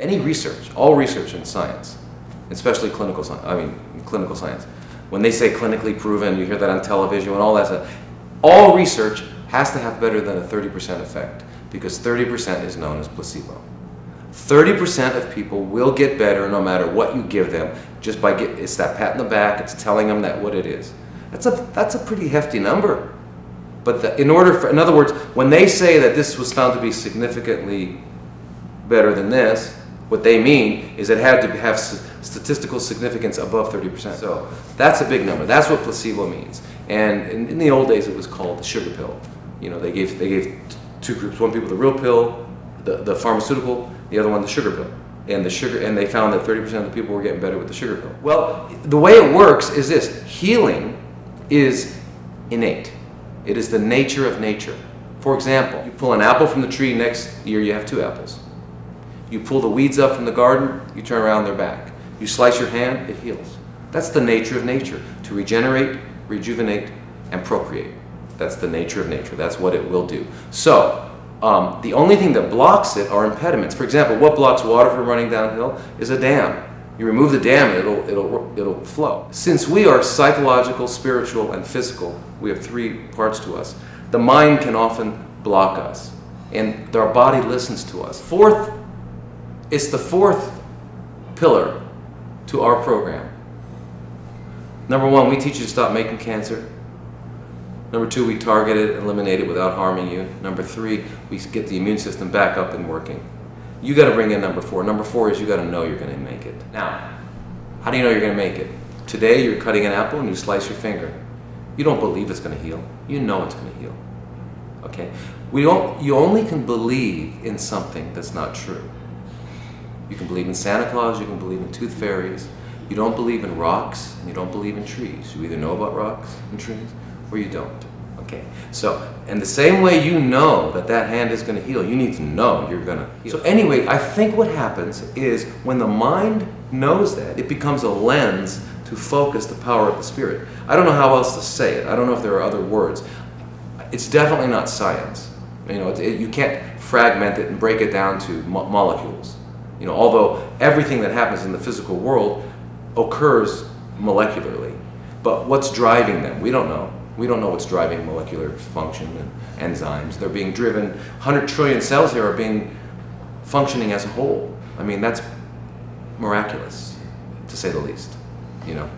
any research, all research in science, especially clinical science, when they say clinically proven, you hear that on television and all that stuff, all research has to have better than a 30% effect, because 30% is known as placebo. 30% of people will get better no matter what you give them, just by it's that pat in the back, it's telling them that what it is. That's a pretty hefty number. But in other words, when they say that this was found to be significantly better than this, what they mean is it had to have statistical significance above 30%. So that's a big number. That's what placebo means. And in the old days, it was called the sugar pill. You know, they gave two groups: one people the real pill, the pharmaceutical, the other one the sugar pill. And they found that 30% of the people were getting better with the sugar pill. Well, the way it works is this: healing is innate. It is the nature of nature. For example, you pull an apple from the tree, next year you have 2 apples. You pull the weeds up from the garden, you turn around, they're back. You slice your hand, it heals. That's the nature of nature, to regenerate, rejuvenate, and procreate. That's the nature of nature. That's what it will do. So, the only thing that blocks it are impediments. For example, what blocks water from running downhill is a dam. You remove the dam, it'll flow. Since we are psychological, spiritual, and physical, we have 3 parts to us. The mind can often block us, and our body listens to us. It's the 4th pillar to our program. Number 1, we teach you to stop making cancer. Number 2, we target it, eliminate it without harming you. Number 3, we get the immune system back up and working. You got to bring in number 4. Number 4 is you got to know you're going to make it. Now, how do you know you're going to make it? Today, you're cutting an apple and you slice your finger. You don't believe it's going to heal. You know it's going to heal. Okay? You only can believe in something that's not true. You can believe in Santa Claus, you can believe in tooth fairies. You don't believe in rocks, and you don't believe in trees. You either know about rocks and trees, or you don't. Okay? So, in the same way you know that hand is going to heal, you need to know you're going to heal. So anyway, I think what happens is when the mind knows that, it becomes a lens to focus the power of the spirit. I don't know how else to say it. I don't know if there are other words. It's definitely not science. You know, you can't fragment it and break it down to molecules. You know, although everything that happens in the physical world occurs molecularly. But what's driving them? We don't know. We don't know what's driving molecular function and enzymes. They're being driven. 100 trillion cells here are functioning as a whole. I mean, that's miraculous, to say the least. You know.